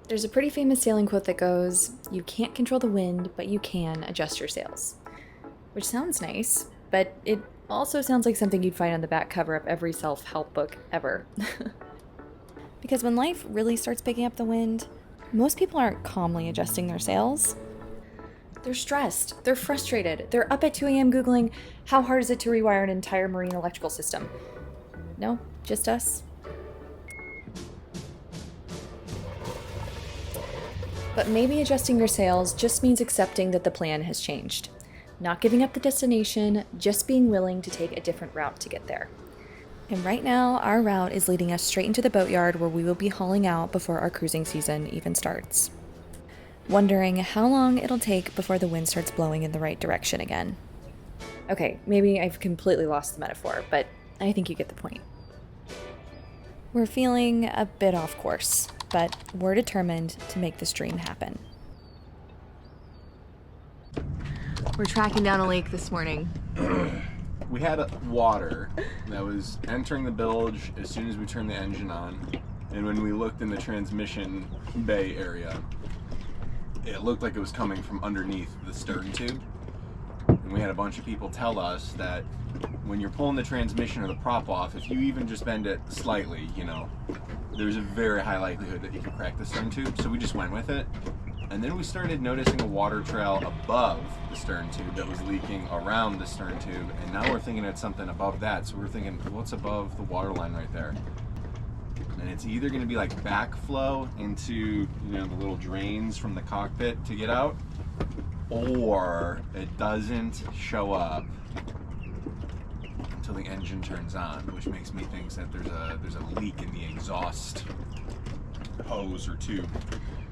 There's a pretty famous sailing quote that goes, "You can't control the wind, but you can adjust your sails." Which sounds nice, but it also sounds like something you'd find on the back cover of every self-help book ever. Because when life really starts picking up the wind, most people aren't calmly adjusting their sails. They're stressed, they're frustrated, they're up at 2 a.m. Googling, how hard is it to rewire an entire marine electrical system? No, just us. But maybe adjusting your sails just means accepting that the plan has changed. Not giving up the destination, just being willing to take a different route to get there. And right now, our route is leading us straight into the boatyard where we will be hauling out before our cruising season even starts. Wondering how long it'll take before the wind starts blowing in the right direction again. Okay, maybe I've completely lost the metaphor, but I think you get the point. We're feeling a bit off course, but we're determined to make this dream happen. We're tracking down a lake this morning. We had water that was entering the bilge as soon as we turned the engine on, and when we looked in the transmission bay area, it looked like it was coming from underneath the stern tube. And we had a bunch of people tell us that when you're pulling the transmission or the prop off, if you even just bend it slightly, you know, there's a very high likelihood that you could crack the stern tube. So we just went with it. And then we started noticing a water trail above the stern tube that was leaking around the stern tube. And now we're thinking it's something above that. So we're thinking, what's above the water line right there? And it's either going to be like backflow into, you know, the little drains from the cockpit to get out, or it doesn't show up until the engine turns on, which makes me think that there's a leak in the exhaust hose or tube.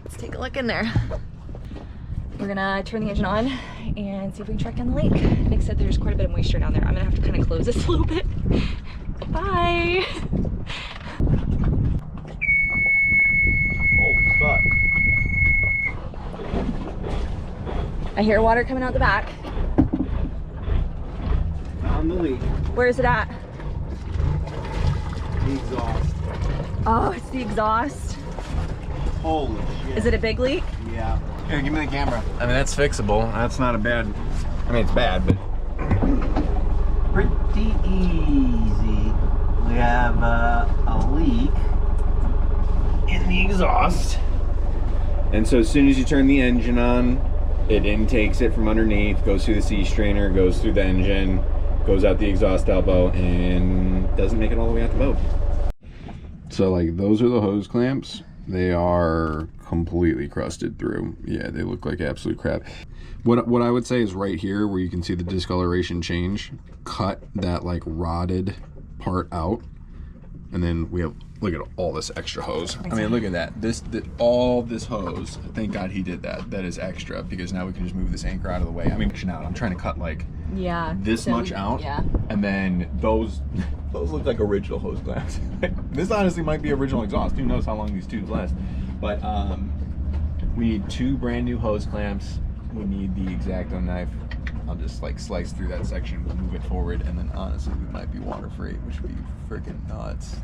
Let's take a look in there. We're gonna turn the engine on and see if we can track down the lake. Nick said there's quite a bit of moisture down there. I'm gonna have to kind of close this a little bit. Bye. Holy fuck. I hear water coming out the back. On the leak. Where is it at? The exhaust. Oh, it's the exhaust. Holy shit. Is it a big leak? Yeah. Here, give me the camera. I mean, that's fixable. That's not a bad, I mean, it's bad, but pretty easy. We have a leak in the exhaust. And so as soon as you turn the engine on, it intakes it from underneath, goes through the sea strainer, goes through the engine, goes out the exhaust elbow, and doesn't make it all the way out the boat. So like those are the hose clamps. They are completely crusted through. Yeah, they look like absolute crap. What I would say is right here where you can see the discoloration change, cut that like rotted part out, and then we have, look at all this extra hose. I mean, look at that. All this hose, thank God he did that. That is extra, because now we can just move this anchor out of the way. I mean, I'm trying to cut like this much out, and then those look like original hose clamps. This honestly might be original exhaust. Who knows how long these tubes last. But we need 2 brand new hose clamps. We need the X-Acto knife. I'll just like slice through that section, we'll move it forward, and then honestly we might be water free, which would be freaking nuts.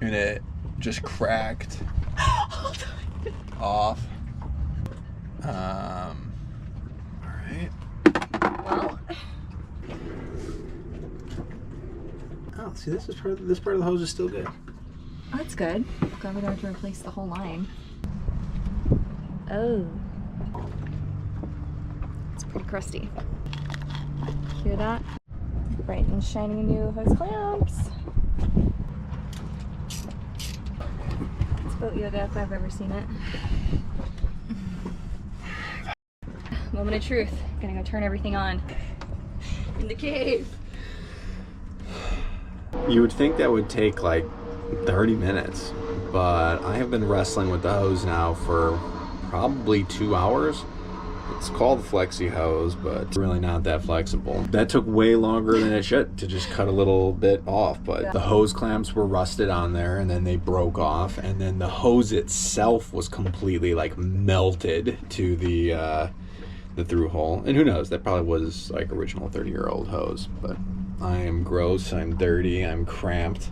And it just cracked off. All right. Well, Oh, see, this part of the hose is still good. oh, that's good. Glad we don't have to replace the whole line. Oh. It's pretty crusty. Hear that? Bright and shiny new hose clamps. It's boat yoga if I've ever seen it. Moment of truth. Gonna go turn everything on in the cave. You would think that would take like 30 minutes, but I have been wrestling with the hose now for probably 2 hours. It's called Flexi hose, but it's really not that flexible. That took way longer than it should to just cut a little bit off, but the hose clamps were rusted on there and then they broke off, and then the hose itself was completely like melted to the through hole. And who knows, that probably was like original 30-year-old hose, but I am gross, I'm dirty, I'm cramped.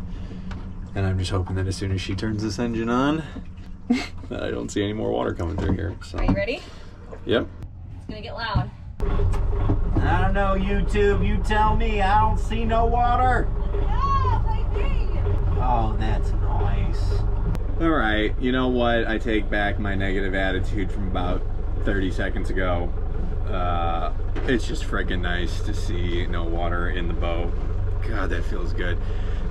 And I'm just hoping that as soon as she turns this engine on, that I don't see any more water coming through here. So. Are you ready? Yep. It's gonna get loud. I don't know, YouTube. You tell me. I don't see no water. Yeah, baby. Oh, that's nice. Alright, you know what? I take back my negative attitude from about 30 seconds ago. It's just freaking nice to see no water in the boat. God, that feels good.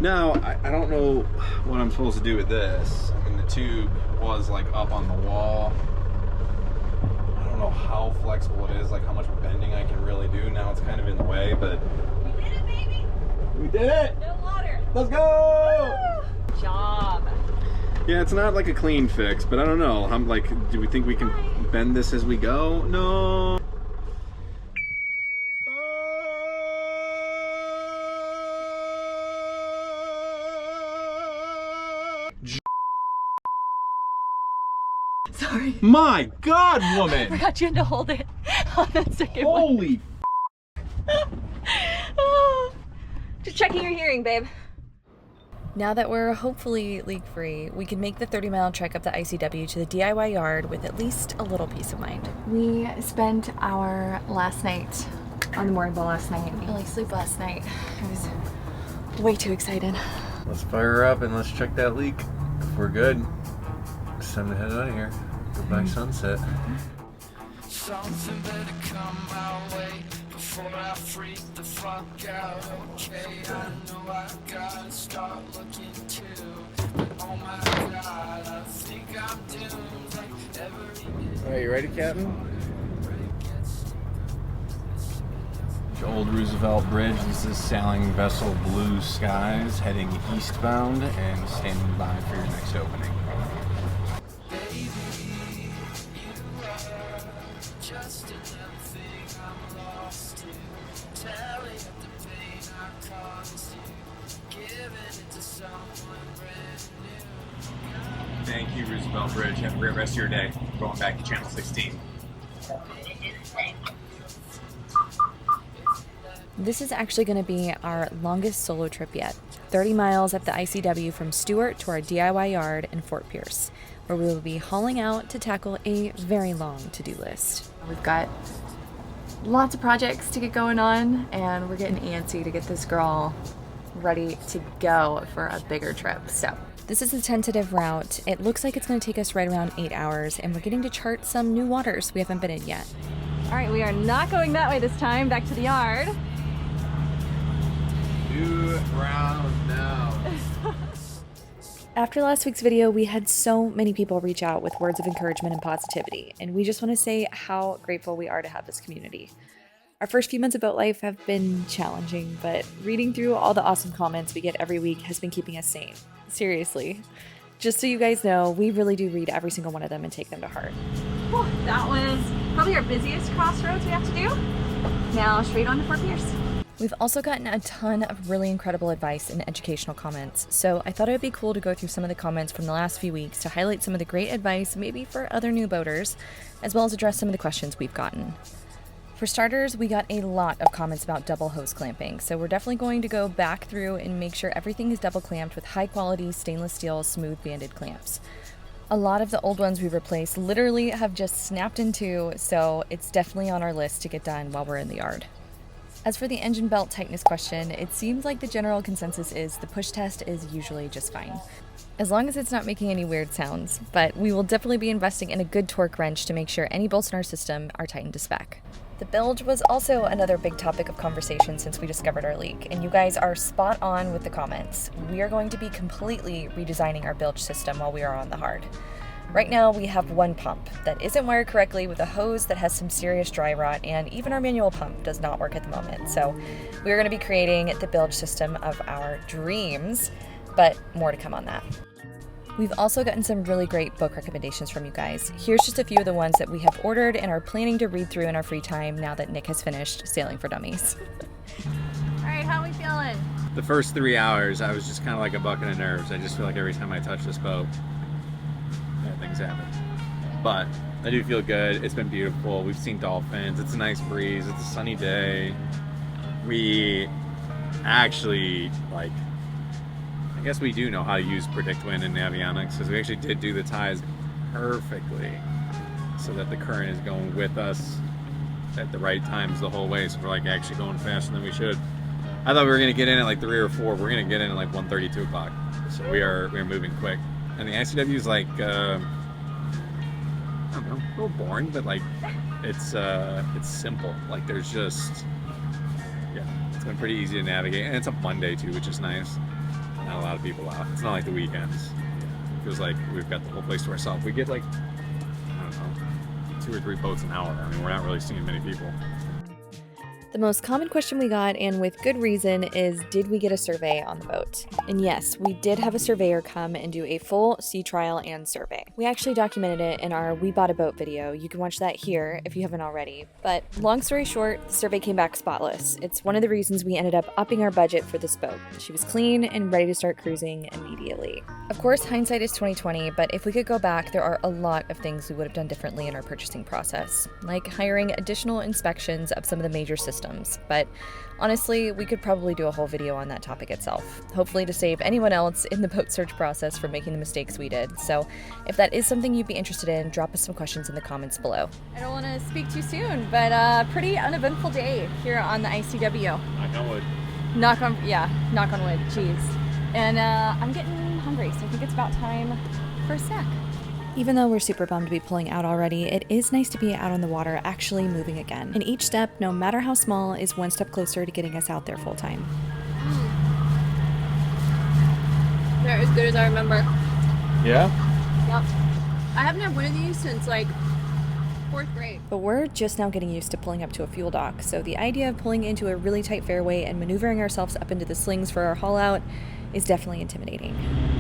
Now, I don't know what I'm supposed to do with this. I mean, the tube was like up on the wall. I don't know how flexible it is, like how much bending I can really do. Now it's kind of in the way, but... We did it, baby. We did it! No water. Let's go! Woo! Good job. Yeah, it's not like a clean fix, but I don't know. I'm like, do we think we can bend this as we go? No. Sorry. My God, woman! I forgot you had to hold it on that second one. Holy! Oh, just checking your hearing, babe. Now that we're hopefully leak-free, we can make the 30-mile trek up the ICW to the DIY yard with at least a little peace of mind. We spent our last night on the mooring boat last night. I only sleep last night. I was way too excited. Let's fire her up and let's check that leak. If we're good, it's time to head out of here. Goodbye, sunset. Something better come my way before I freak the fuck out. Okay, I know I gotta start looking too. But oh my God, I think I'm doomed. Like every minute. Alright, you ready, Captain? The old Roosevelt Bridge. This is sailing vessel Blue Skies heading eastbound and standing by for your next opening. Just another thing I'm lost to. Telling up the pain I caused you. Giving it to someone brand new. Thank you, Roosevelt Bridge. Have a great rest of your day. Going back to Channel 16. This is actually going to be our longest solo trip yet. 30 miles up the ICW from Stewart to our DIY yard in Fort Pierce, where we will be hauling out to tackle a very long to-do list. We've got lots of projects to get going on, and we're getting antsy to get this girl ready to go for a bigger trip. So this is a tentative route. It looks like it's going to take us right around 8 hours, and we're getting to chart some new waters we haven't been in yet. All right, we are not going that way this time, back to the yard. New round now. After last week's video, we had so many people reach out with words of encouragement and positivity, and we just want to say how grateful we are to have this community. Our first few months of boat life have been challenging, but reading through all the awesome comments we get every week has been keeping us sane. Seriously. Just so you guys know, we really do read every single one of them and take them to heart. Whew, that was probably our busiest crossroads we have to do. Now straight on to Fort Pierce. We've also gotten a ton of really incredible advice and educational comments, so I thought it would be cool to go through some of the comments from the last few weeks to highlight some of the great advice maybe for other new boaters, as well as address some of the questions we've gotten. For starters, we got a lot of comments about double hose clamping, so we're definitely going to go back through and make sure everything is double clamped with high quality stainless steel smooth banded clamps. A lot of the old ones we replaced literally have just snapped in two, so it's definitely on our list to get done while we're in the yard. As for the engine belt tightness question, it seems like the general consensus is the push test is usually just fine, as long as it's not making any weird sounds, but we will definitely be investing in a good torque wrench to make sure any bolts in our system are tightened to spec. The bilge was also another big topic of conversation since we discovered our leak, and you guys are spot on with the comments. We are going to be completely redesigning our bilge system while we are on the hard. Right now we have one pump that isn't wired correctly with a hose that has some serious dry rot, and even our manual pump does not work at the moment. So we're going to be creating the bilge system of our dreams, but more to come on that. We've also gotten some really great book recommendations from you guys. Here's just a few of the ones that we have ordered and are planning to read through in our free time now that Nick has finished Sailing for Dummies. All right, how are we feeling? The first 3 hours, I was just kind of like a bucket of nerves. I just feel like every time I touch this boat, things happen. But I do feel good. It's been beautiful. We've seen dolphins. It's a nice breeze. It's a sunny day. We actually, like, I guess we do know how to use PredictWind and avionics, because we actually did do the ties perfectly so that the current is going with us at the right times the whole way, so we're like actually going faster than we should. I thought we were going to get in at like 3 or 4. We're going to get in at like 1:30, 2 o'clock. So we're moving quick. And the ICW is like, I don't know, a little boring, but like it's simple. Like there's just, yeah, it's been pretty easy to navigate, and it's a Monday too, which is nice. Not a lot of people out. It's not like the weekends. It feels like we've got the whole place to ourselves. We get like, I don't know, 2 or 3 boats an hour. I mean, we're not really seeing many people. The most common question we got, and with good reason, is did we get a survey on the boat? And yes, we did have a surveyor come and do a full sea trial and survey. We actually documented it in our We Bought a Boat video. You can watch that here if you haven't already. But long story short, the survey came back spotless. It's one of the reasons we ended up upping our budget for this boat. She was clean and ready to start cruising immediately. Of course, hindsight is 20/20, but if we could go back, there are a lot of things we would have done differently in our purchasing process, like hiring additional inspections of some of the major systems. But honestly, we could probably do a whole video on that topic itself, hopefully to save anyone else in the boat search process from making the mistakes we did. So if that is something you'd be interested in, drop us some questions in the comments below. I don't want to speak too soon, but pretty uneventful day here on the ICW. Knock on wood. Knock on wood, jeez. And I'm getting hungry, so I think it's about time for a snack. Even though we're super bummed to be pulling out already, it is nice to be out on the water actually moving again. And each step, no matter how small, is one step closer to getting us out there full time. They're as good as I remember. Yeah? Yep. I haven't had one of these since like 4th grade. But we're just now getting used to pulling up to a fuel dock, so the idea of pulling into a really tight fairway and maneuvering ourselves up into the slings for our haul out is definitely intimidating.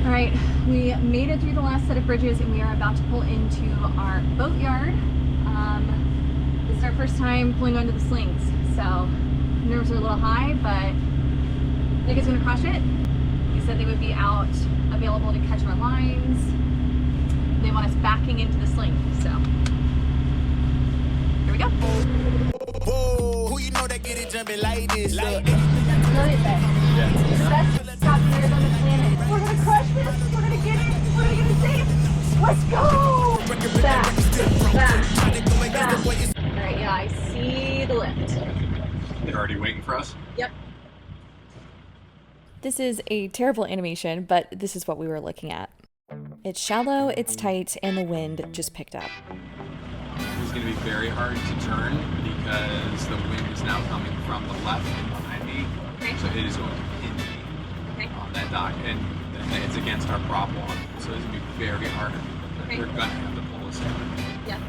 All right, we made it through the last set of bridges and we are about to pull into our boat yard. This is our first time pulling onto the slings, so nerves are a little high, but Nick is gonna crush it. He said they would be out available to catch our lines. They want us backing into the sling, so here we go. Whoa, who you know that get it jumping like this? Brilliant day. Best top gears on the planet. We're gonna crush this. We're gonna get it. We're gonna get it safe. Let's go! Back, back. All right, yeah, I see the lift. They're already waiting for us? Yep. This is a terrible animation, but this is what we were looking at. It's shallow, it's tight, and the wind just picked up. It's going to be very hard to turn because the wind is now coming from the left behind me. Okay. So it is going to pin me on that dock, and it's against our prop wall. So it's going to be very hard. Okay. They're going to have to pull us in. Yep.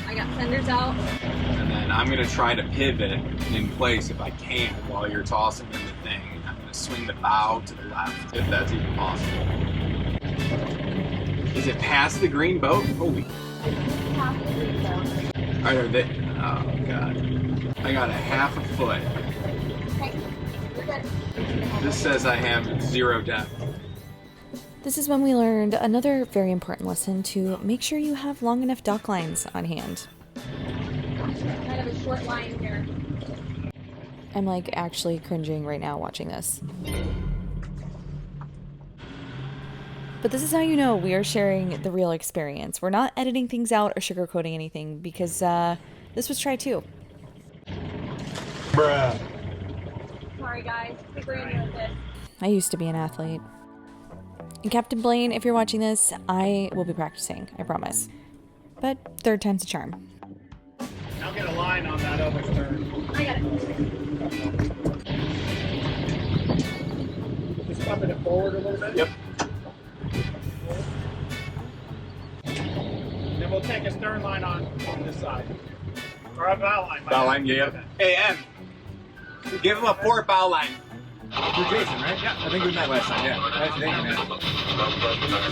I got fenders out. And then I'm going to try to pivot in place if I can while you're tossing in the thing. I'm going to swing the bow to the left, if that's even possible. Is it past the green boat? Holy. Are they? Oh god. I got a half a foot. Okay. We're good. This says I have 0 depth. This is when we learned another very important lesson to make sure you have long enough dock lines on hand. Kind of a short line here. I'm like actually cringing right now watching this. But this is how you know we are sharing the real experience. We're not editing things out or sugarcoating anything because this was tried too. Bruh. Sorry guys, super into with this. I used to be an athlete. And Captain Blaine, if you're watching this, I will be practicing, I promise. But 3rd time's a charm. I'll get a line on that other turn. I got it. Just bumping it forward a little bit. Yep. Then we'll take a stern line on this side. Or a bow line. Bow line, yeah. Hey, Em. Give him a port bow line. You're Jason, right? Yeah. I think we met last time, yeah. Nice to meet you, man.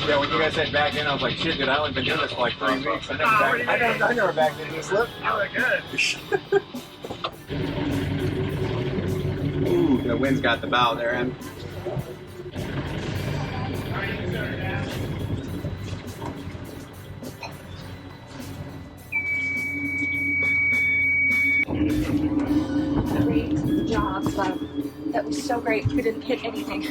Yeah, when you guys said back in, I was like, shit, dude, I only been doing this for like 3 weeks. I never backed into a slip. You look good. Ooh, the wind's got the bow there, Em. Great job, so That was so great. We didn't hit anything.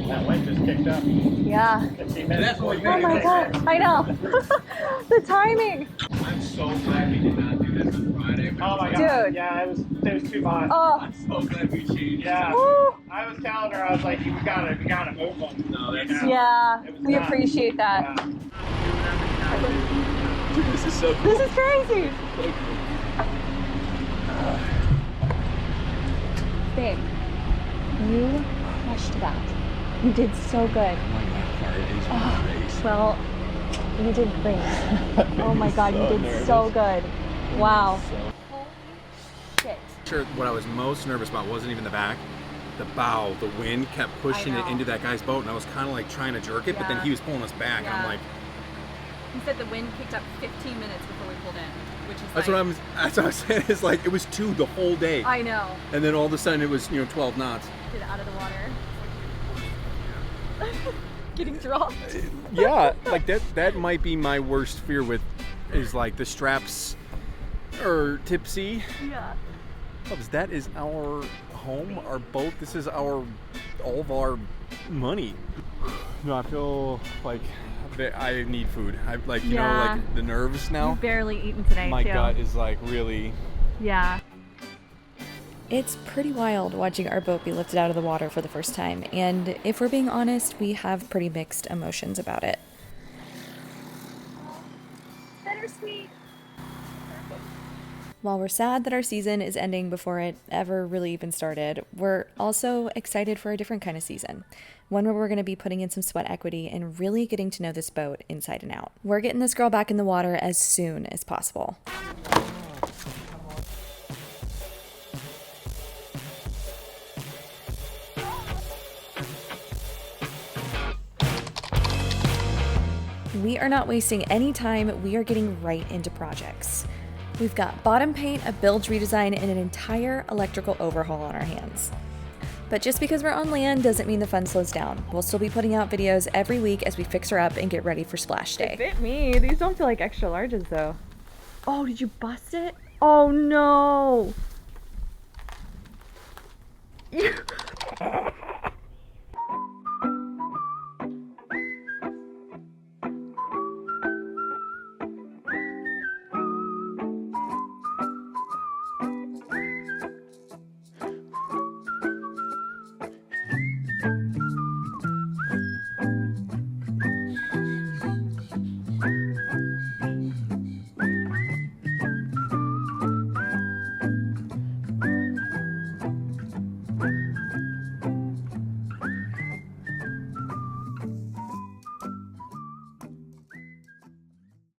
That wind just kicked up. Yeah. 15 minutes. Oh my god. I know. The timing. I'm so glad we did not do this on Friday. Oh my god. Dude. Yeah, it was too hot. Oh. I'm so glad we changed. Yeah. Woo. I was telling her, I was like, we gotta move them. No, that's Yeah. It was We not. appreciate that. Yeah. This is so cool. This is crazy. Babe, you crushed that. You did so good. Well, you did great. Oh my god, you did so good. Wow. Holy shit. Sure, what I was most nervous about wasn't even the back. The bow, the wind kept pushing it know. into that guy's boat, and I was kind of like trying to jerk it, but then Yeah. he was pulling us back, and I'm Yeah. like, He said the wind picked up 15 minutes before we pulled in, which is that's like, what I'm saying. It's like it was 2 the whole day, I know. and then all of a sudden it was 12 knots. Get out of the water. Getting dropped. Yeah, like that might be my worst fear with is like the straps are tipsy. Yeah. Cubs, that is our home, our boat. This is all of our money. No, I feel like I need food. I like you know Yeah. like the nerves now. You've barely eaten today, My too. gut is like really. Yeah. It's pretty wild watching our boat be lifted out of the water for the first time, and if we're being honest, we have pretty mixed emotions about it. Bittersweet. While we're sad that our season is ending before it ever really even started, we're also excited for a different kind of season. One where we're going to be putting in some sweat equity and really getting to know this boat inside and out. We're getting this girl back in the water as soon as possible. We are not wasting any time, we are getting right into projects. We've got bottom paint, a bilge redesign, and an entire electrical overhaul on our hands. But just because we're on land doesn't mean the fun slows down. We'll still be putting out videos every week as we fix her up and get ready for splash day. Fit me. These don't feel like extra larges, though. Oh, did you bust it? Oh, no.